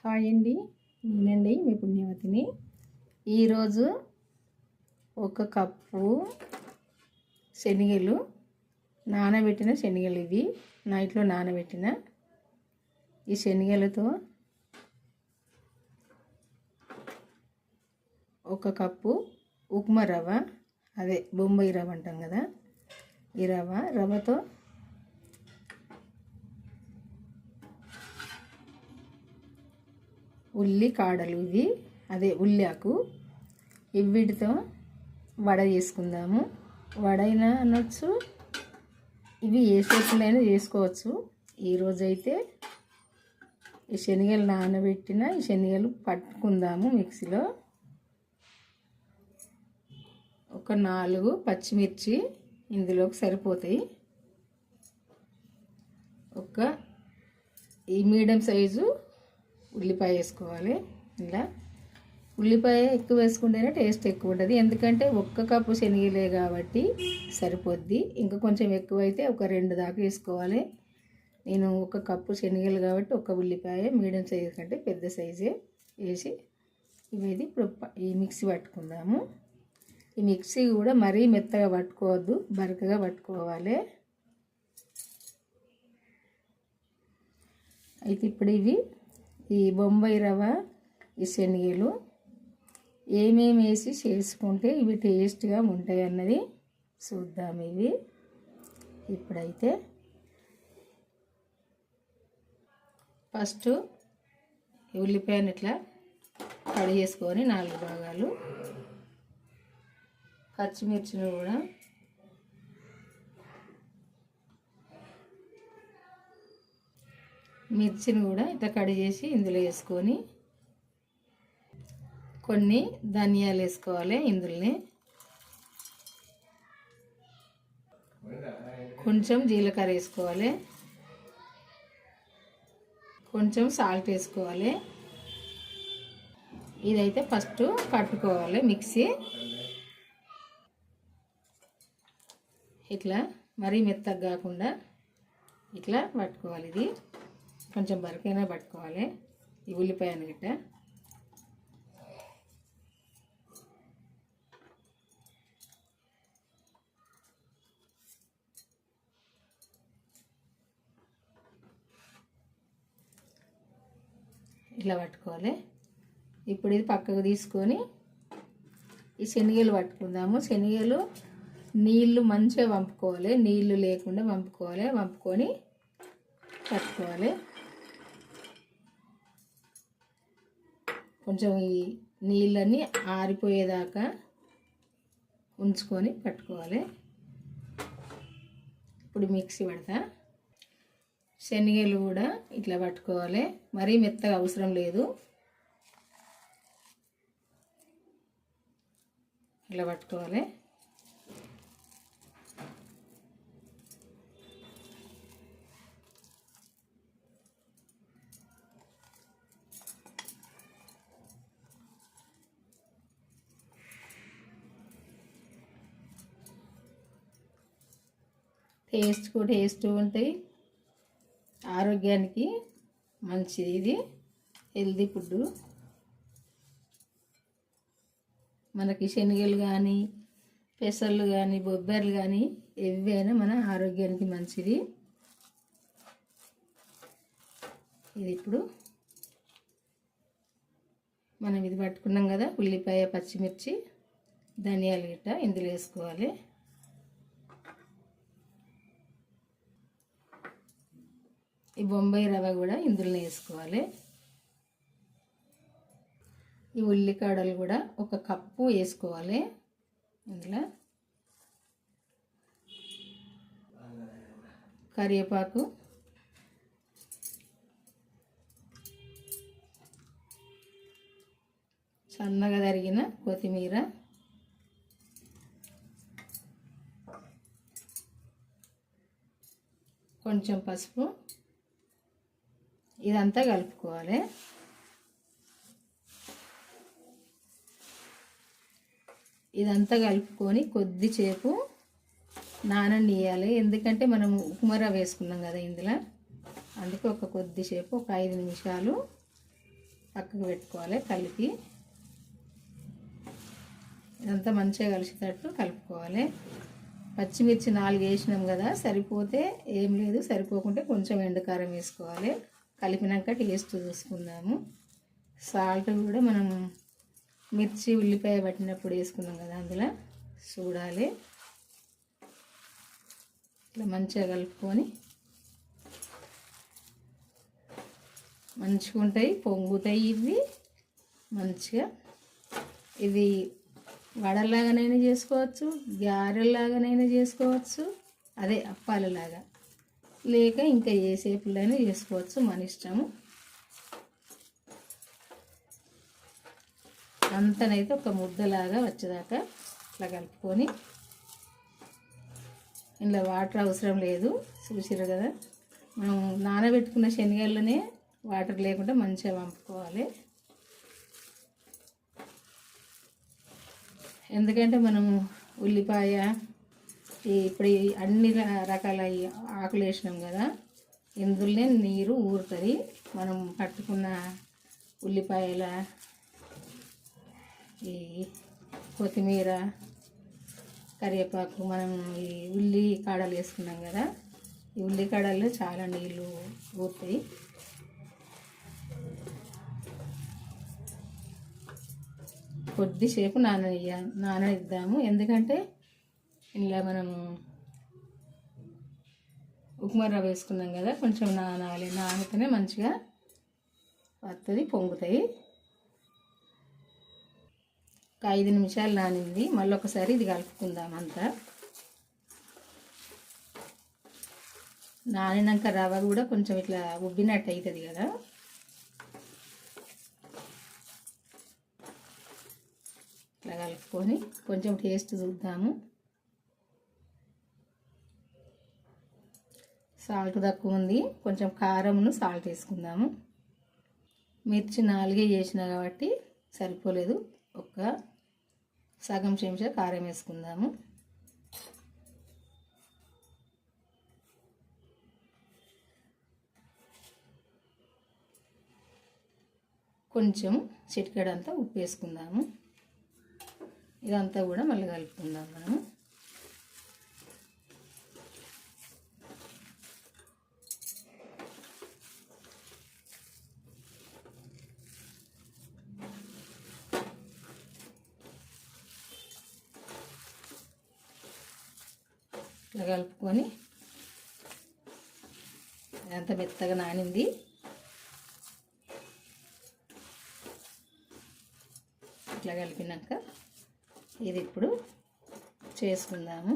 Hi అండి, నేనండి మీ పుణ్యవతిని. ఈరోజు ఒక కప్పు శనగలు, నానబెట్టిన శనగలు. ఇవి నైట్లో నానబెట్టిన ఈ శనగలతో ఒక కప్పు ఉప్మా రవ్వ, అదే బొంబాయి రవ్వ అంటాం కదా, ఈ రవ్వతో ఉల్లి కాడలు, ఇవి అదే ఉల్లాకు, వీటితో వడ చేసుకుందాము. వడ అయినా అనొచ్చు, ఇవి ఏ షేపులైనా చేసుకోవచ్చు. ఈరోజైతే ఈ శనగలు నానబెట్టిన ఈ శనగలు పట్టుకుందాము మిక్సీలో. ఒక 4 పచ్చిమిర్చి ఇందులోకి సరిపోతాయి. ఈ మీడియం సైజు ఉల్లిపాయ వేసుకోవాలి. ఇలా ఉల్లిపాయ ఎక్కువ వేసుకుంటేనే టేస్ట్ ఎక్కువ ఉంటుంది, ఎందుకంటే 1 కప్పు శనగలే కాబట్టి సరిపోద్ది. ఇంకా కొంచెం ఎక్కువైతే ఒక 2 దాకా వేసుకోవాలి. నేను 1 కప్పు శనగలు కాబట్టి 1 ఉల్లిపాయ మీడియం సైజు కంటే పెద్ద సైజే వేసి ఇవి ఇప్పుడు ఈ మిక్సీ పట్టుకుందాము. ఈ మిక్సీ కూడా మరీ మెత్తగా పట్టుకోవద్దు, బరకగా పట్టుకోవాలి. అయితే ఇప్పుడు ఈ బొంబాయి రవ్వ, ఈ శనగలు ఏమేమి వేసి చేసుకుంటే ఇవి టేస్ట్గా ఉంటాయి అన్నది చూద్దాం. ఇవి ఇప్పుడైతే ఫస్ట్ ఉల్లిపాయను ఇట్లా కట్ చేసుకొని 4 భాగాలు, పచ్చిమిర్చిని కూడా ఇట్లా కట్ చేసి ఇందులో వేసుకొని కొన్ని ధనియాలు వేసుకోవాలి. ఇందులోనే కొంచెం జీలకర్ర వేసుకోవాలి, కొంచెం సాల్ట్ వేసుకోవాలి. ఇదైతే ఫస్ట్ పట్టుకోవాలి మిక్సీ. ఇట్లా మరీ మెత్తగా కాకుండా ఇట్లా పట్టుకోవాలి. ఇది కొంచెం బరకైనా పట్టుకోవాలి. ఈ ఉల్లిపాయను గిట్ట ఇట్లా పట్టుకోవాలి. ఇప్పుడు ఇది పక్కకు తీసుకొని ఈ శనగలు పట్టుకుందాము. శనగలు నీళ్ళు మంచిగా వంపుకోవాలి, నీళ్ళు లేకుండా వంపుకొని పట్టుకోవాలి. కొంచెం ఈ నీళ్ళన్నీ ఆరిపోయేదాకా ఉంచుకొని పట్టుకోవాలి. ఇప్పుడు మిక్సీ పడతా. శనగలు కూడా ఇట్లా పట్టుకోవాలి, మరీ మెత్తగా అవసరం లేదు. ఇట్లా పట్టుకోవాలి. టేస్ట్ ఉంటాయి, ఆరోగ్యానికి మంచిది. ఇది హెల్దీ ఫుడ్. మనకి శనగలు కానీ, పెసళ్ళు కానీ, బొబ్బర్లు కానీ ఏవైనా మన ఆరోగ్యానికి మంచిది. ఇది ఇప్పుడు మనం ఇది పట్టుకున్నాం కదా, ఉల్లిపాయ, పచ్చిమిర్చి, ధనియాలు గిట్ట ఇందులో వేసుకోవాలి. ఈ బొంబాయి రవ్వ కూడా ఇందులో వేసుకోవాలి. ఈ ఉల్లికాడలు కూడా 1 కప్పు వేసుకోవాలి. ఇందులో కరివేపాకు, సన్నగా తరిగిన కొత్తిమీర, కొంచెం పసుపు, ఇదంతా కలుపుకోవాలి. ఇదంతా కలుపుకొని కొద్దిసేపు నాననియాలి, ఎందుకంటే మనం ఉప్మా రవ్వ వేసుకున్నాం కదా ఇందులో, అందుకే కొద్దిసేపు 5 నిమిషాలు పక్కకు పెట్టుకోవాలి. కలిపి ఇదంతా మంచిగా కలిసేటట్టు కలుపుకోవాలి. పచ్చిమిర్చి 4 వేసినాం కదా, సరిపోతే ఏం లేదు, సరిపోకుంటే కొంచెం ఎండుకారం వేసుకోవాలి. కలిపినాక టేస్ట్ చూసుకుందాము. సాల్ట్ కూడా మనం మిర్చి ఉల్లిపాయ పట్టినప్పుడు వేసుకున్నాం కదా, అందులో చూడాలి. ఇట్లా మంచిగా కలుపుకొని మంచిగా ఉంటాయి, పొంగుతాయి. ఇవి మంచిగా ఇది వడలాగానైనా చేసుకోవచ్చు, గారెలాగానైనా చేసుకోవచ్చు, అదే అప్పాలలాగా, లేక ఇంకా ఏ షేపులైనా చేసుకోవచ్చు, మన ఇష్టము. అంతనైతే ఒక ముద్దలాగా వచ్చేదాకా ఇట్లా కలుపుకొని, ఇందులో వాటర్ అవసరం లేదు, చూసిరు కదా. మనం నానబెట్టుకున్న శనగల్లోనే వాటర్ లేకుండా మంచిగా వంపుకోవాలి. ఎందుకంటే మనము ఉల్లిపాయ ఇప్పుడు అన్ని రకాల ఆకులు వేసినాం కదా, ఇందులోనే నీరు ఊరుతుంది. మనం పట్టుకున్న ఉల్లిపాయల, ఈ కొత్తిమీర, కరివేపాకు, మనం ఈ ఉల్లి కాడలు వేసుకున్నాం కదా, ఈ ఉల్లి కాడల్లో చాలా నీళ్ళు ఊరుతాయి. కొద్దిసేపు నాననిద్దాము. ఎందుకంటే ఇలా మనము ఉప్మా రవ్వ వేసుకున్నాం కదా, కొంచెం నానాలి. నానితేనే మంచిగా వస్తుంది, పొంగుతాయి. ఒక 5 నిమిషాలు నానింది. మళ్ళీ ఒకసారి ఇది కలుపుకుందాం. అంతా నానినాక రవ్వ కూడా కొంచెం ఇట్లా ఉబ్బినట్టు అవుతుంది కదా, ఇట్లా కలుపుకొని కొంచెం టేస్ట్ చూద్దాము. సాల్ట్ తక్కువ ఉంది, కొంచెం కారంను సాల్ట్ వేసుకుందాము. మిర్చి 4 వేసిన కాబట్టి సరిపోలేదు, ఒక సగం చెంచా కారం వేసుకుందాము. కొంచెం చిటికెడంతా ఉప్పు వేసుకుందాము. ఇదంతా కూడా మళ్ళీ కలుపుకుందాం మనము. ఇట్లా కలుపుకొని ఇదంతా మెత్తగా నానింది. ఇట్లా కలిపినాక ఇది ఇప్పుడు చేసుకుందాము.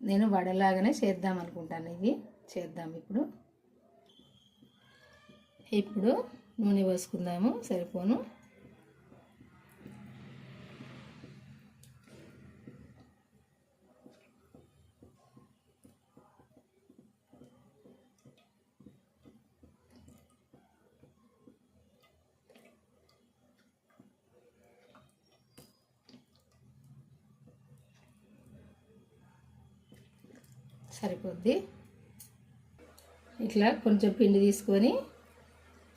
నేను వడలాగానే చేద్దాం అనుకుంటాను. ఇవి చేద్దాం ఇప్పుడు. నూనె పోసుకుందాము, సరిపోను. సరిపోద్ది. ఇట్లా కొంచెం పిండి తీసుకొని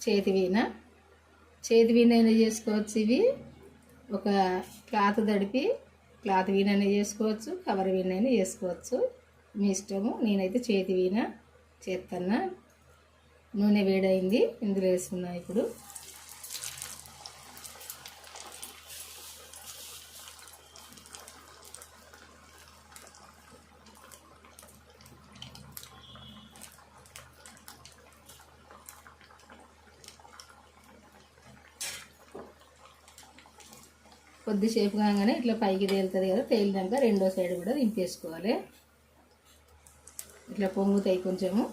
చేతి వీణ అయినా చేసుకోవచ్చు. ఇవి ఒక క్లాత్ తడిపి క్లాత్ వీణ అయినా చేసుకోవచ్చు, కవర్ వీణ అయినా చేసుకోవచ్చు, మీ ఇష్టము. నేనైతే చేతి వీణ చేస్తున్నా. నూనె వేడైంది, ఇందులో వేసుకున్నా. ఇప్పుడు కొద్దిసేపు కాగానే ఇట్లా పైకి తేలుతుంది కదా, తేలినాక రెండో సైడ్ కూడా దింపేసుకోవాలి. ఇట్లా పొంగుతాయి కొంచెము.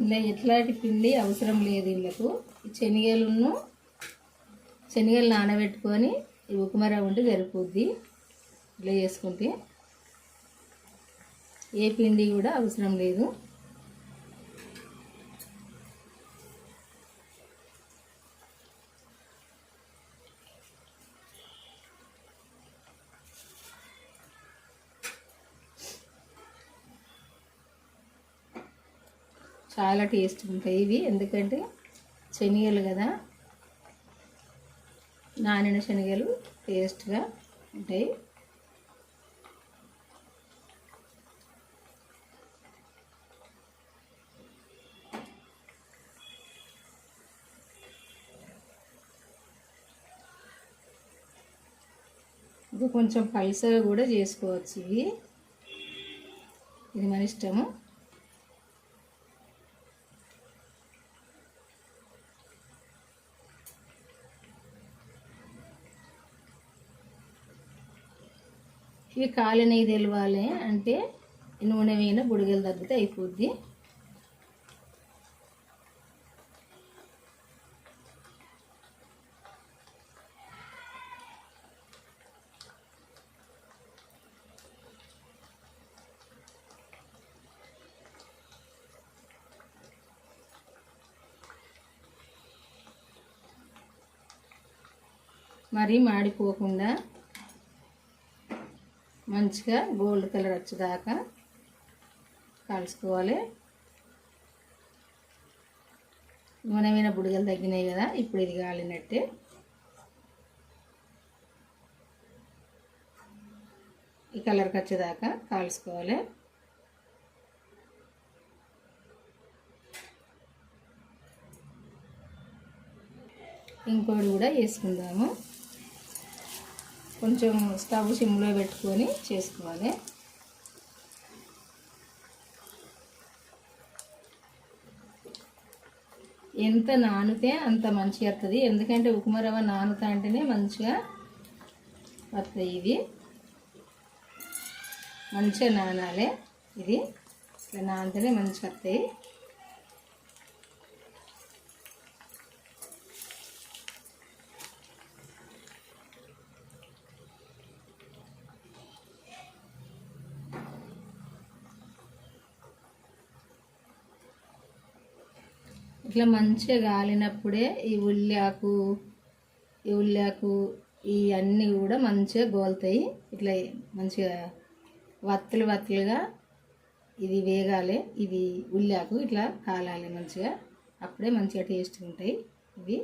ఇలా ఎట్లాంటి పిండి అవసరం లేదు. వీళ్ళకు శనగలు నానబెట్టుకొని ఈ ఉప్మా రవ్వ ఉంటే సరిపోద్ది. ఇట్లా చేసుకుంటే ఏ పిండి కూడా అవసరం లేదు. చాలా టేస్ట్ ఉంటాయి ఇవి. ఎందుకంటే శనగలు కదా, నానిన శనగలు టేస్ట్గా ఉంటాయి. ఇంకా కొంచెం పల్సగా కూడా చేసుకోవచ్చు ఇవి, ఇది మన ఇష్టము. ఇవి కాలినవి తెలవాలి అంటే నూనె వేయిన బుడగలు తగ్గితే అయిపోద్ది. మరీ మాడిపోకుండా మంచిగా గోల్డ్ కలర్ వచ్చేదాకా కాల్చుకోవాలి. నూనె మీద బుడగలు తగ్గినాయి కదా, ఇప్పుడు ఇది కాలినట్టే. ఈ కలర్కి వచ్చేదాకా కాల్చుకోవాలి. ఇంకోటి కూడా వేసుకుందాము. కొంచెం స్టవ్ సిమ్లో పెట్టుకొని చేసుకోవాలి. ఎంత నానితే అంత మంచిగా వస్తుంది. ఎందుకంటే ఉప్మా రవ్వ నానుతా అంటేనే మంచిగా వస్తాయి ఇవి. మంచిగా నానాలి ఇది, ఇట్లా నానితేనే మంచిగా వస్తాయి. ఇట్లా మంచిగా కాలినప్పుడే ఈ ఉల్లాకు ఇవన్నీ కూడా మంచిగా గోలుతాయి. ఇట్లా మంచిగా వత్తులుగా ఇది వేగాలి. ఇది ఉల్లాకు ఇట్లా కాలాలి మంచిగా, అప్పుడే మంచిగా టేస్ట్గా ఉంటాయి ఇవి.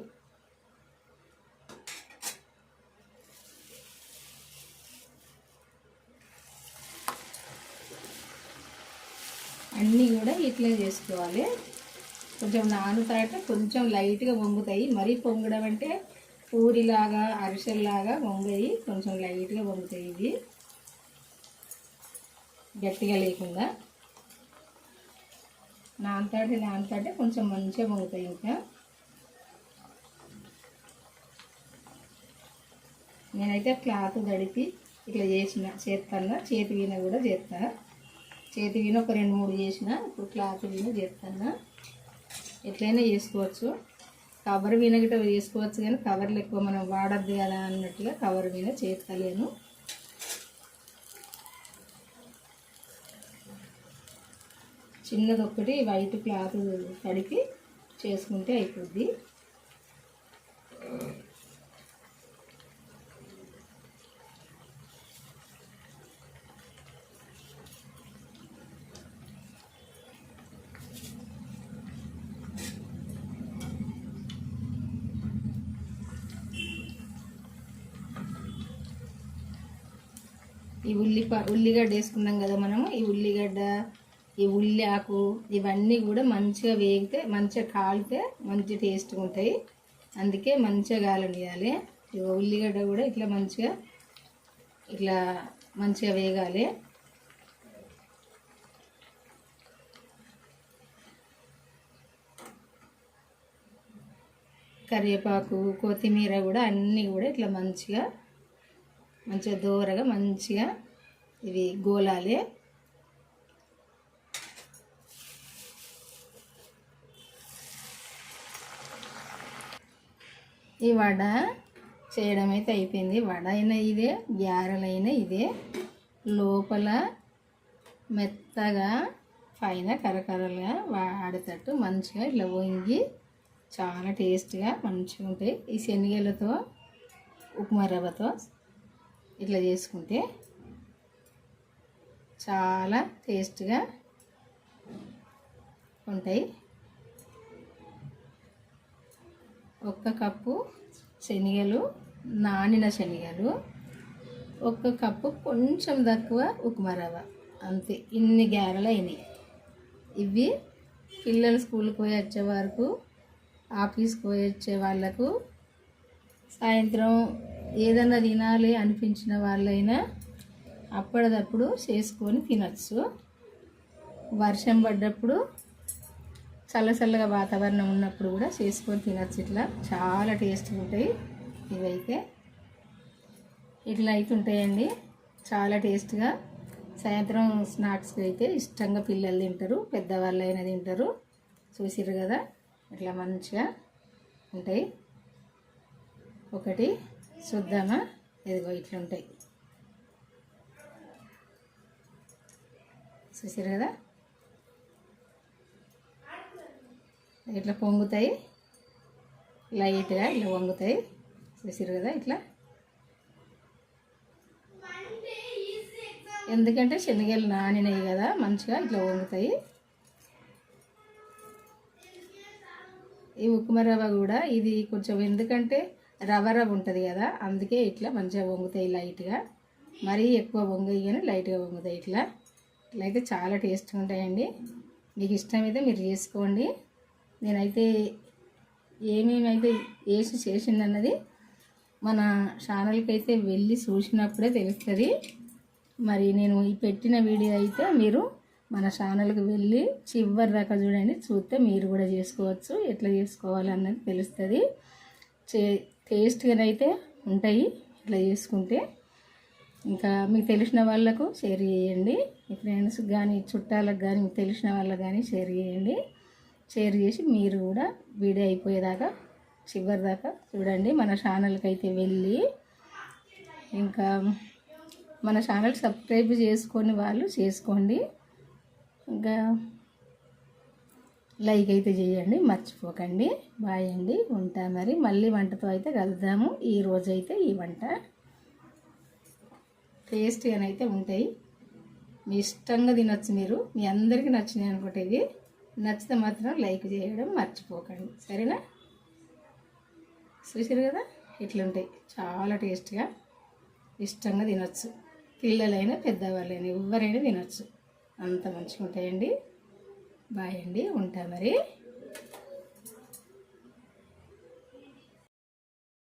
అన్నీ కూడా ఇట్లా చేసుకోవాలి. కొంచెం నానుతాయంటే కొంచెం లైట్గా వంగుతాయి. మరీ పొంగడం అంటే పూరిలాగా అరిసెల్లాగా వంగాయి, కొంచెం లైట్గా వంగుతాయి ఇవి, గట్టిగా లేకుండా. నానుతాంటే కొంచెం మంచిగా వంగుతాయి. ఇంకా నేనైతే క్లాత్ తడిపి ఇట్లా చేస్తాను. చేతి వీణ కూడా చేస్తాను. చేతి వీణ ఒక 2-3 చేసిన, ఇప్పుడు క్లాత్ వీణ చేస్తాను. ఎట్లయినా చేసుకోవచ్చు. కవర్ వీణ గిట్ట చేసుకోవచ్చు, కానీ కవర్లు ఎక్కువ మనం వాడద్దు కదా అన్నట్టుగా కవర్ వీణ చేస్తలేను. చిన్నదొక్కటి వైట్ క్లాత్ తడిపి చేసుకుంటే అయిపోద్ది. ఈ ఉల్లిగడ్డ వేసుకున్నాం కదా మనము. ఈ ఉల్లిగడ్డ, ఈ ఉల్లాకు ఇవన్నీ కూడా మంచిగా వేగితే, మంచిగా కాలితే మంచి టేస్ట్గా ఉంటాయి. అందుకే మంచిగా కాలనియాలి. ఉల్లిగడ్డ కూడా ఇట్లా మంచిగా వేగాలి. కరివేపాకు, కొత్తిమీర కూడా అన్నీ కూడా ఇట్లా మంచిగా దోరగా మంచిగా ఇవి గోలాలి. ఈ వడ చేయడం అయితే అయిపోయింది. వడ అయినా ఇదే, గ్యారెలైనా ఇదే. లోపల మెత్తగా, పైన కరకరలుగా వాడేటట్టు మంచిగా ఇట్లా వంగి చాలా టేస్ట్గా మంచిగా ఉంటాయి. ఈ శనగలతో, ఉప్మా రవ్వతో ఇట్లా చేసుకుంటే చాలా టేస్ట్గా ఉంటాయి. 1 కప్పు శనగలు, నానిన శనగలు, 1 కప్పు కొంచెం తక్కువ ఉప్మా రవ్వ, అంతే. ఇన్ని గ్యారెలు అయినాయి. ఇవి పిల్లలు స్కూల్కి పోయి వచ్చే వరకు, ఆఫీస్కి పోయి వచ్చే వాళ్ళకు, సాయంత్రం ఏదన్నా తినాలి అనిపించిన వాళ్ళైనా అప్పటిదప్పుడు చేసుకొని తినచ్చు. వర్షం పడ్డప్పుడు, చల్లగా వాతావరణం ఉన్నప్పుడు కూడా చేసుకొని తినచ్చు. ఇట్లా చాలా టేస్ట్గా ఉంటాయి. ఇవైతే ఇట్లా అయితే ఉంటాయండి, చాలా టేస్ట్గా. సాయంత్రం స్నాక్స్కి అయితే ఇష్టంగా పిల్లలు తింటారు, పెద్దవాళ్ళు అయినా తింటారు. చూసిర్రు కదా, ఇట్లా మంచిగా ఉంటాయి. ఒకటి చూద్దామా? ఇదిగో ఇట్లా ఉంటాయి. చూసారు కదా, ఇట్లా పొంగుతాయి, లైట్గా ఇట్లా పొంగుతాయి. చూసారు కదా, ఇట్లా. ఎందుకంటే శనగలు నానినాయి కదా, మంచిగా ఇట్లా పొంగుతాయి. ఈ ఉప్మా రవ్వ కూడా ఇది కొంచెం, ఎందుకంటే రవ్వ ఉంటుంది కదా, అందుకే ఇట్లా మంచిగా పొంగుతాయి లైట్గా. మరీ ఎక్కువ పొంగాయి కానీ లైట్గా పొంగుతాయి. ఇట్లా అయితే చాలా టేస్ట్గా ఉంటాయండి. మీకు ఇష్టమైతే మీరు చేసుకోండి. నేనైతే ఏమేమైతే వేసి చేసిందన్నది మన ఛానల్కి అయితే వెళ్ళి చూసినప్పుడే తెలుస్తుంది. మరి నేను ఈ పెట్టిన వీడియో అయితే మీరు మన ఛానల్కి వెళ్ళి చివరి దాకా చూడండి. చూస్తే మీరు కూడా చేసుకోవచ్చు. ఎట్లా చేసుకోవాలన్నది తెలుస్తుంది. టేస్ట్గానైతే ఉంటాయి ఇట్లా చేసుకుంటే. ఇంకా మీకు తెలిసిన వాళ్ళకు షేర్ చేయండి. మీ ఫ్రెండ్స్కి కానీ, చుట్టాలకు కానీ, మీకు తెలిసిన వాళ్ళకి కానీ షేర్ చేయండి. షేర్ చేసి మీరు కూడా వీడియో అయిపోయేదాకా చివరి దాకా చూడండి. మన ఛానల్కి అయితే వెళ్ళి, ఇంకా మన ఛానల్ సబ్స్క్రైబ్ చేసుకొని వాళ్ళు చేసుకోండి. ఇంకా లైక్ అయితే చేయండి, మర్చిపోకండి. బాయ్ అండి, ఉంటా. మరి మళ్ళీ వంటతో అయితే కలుద్దాము. ఈరోజైతే ఈ వంట టేస్టీగానైతే ఉంటాయి. మీ ఇష్టంగా తినొచ్చు. మీరు మీ అందరికీ నచ్చినాయి అనుకుంటే ఇవి నచ్చితే మాత్రం లైక్ చేయడం మర్చిపోకండి, సరేనా? చూసారు కదా, ఇట్లుంటాయి. చాలా టేస్ట్గా ఇష్టంగా తినొచ్చు. పిల్లలైనా పెద్దవాళ్ళైనా ఎవరైనా తినొచ్చు. అంత మంచిగా ఉంటాయండి. బాయ్ అండి, ఉంటా మరి.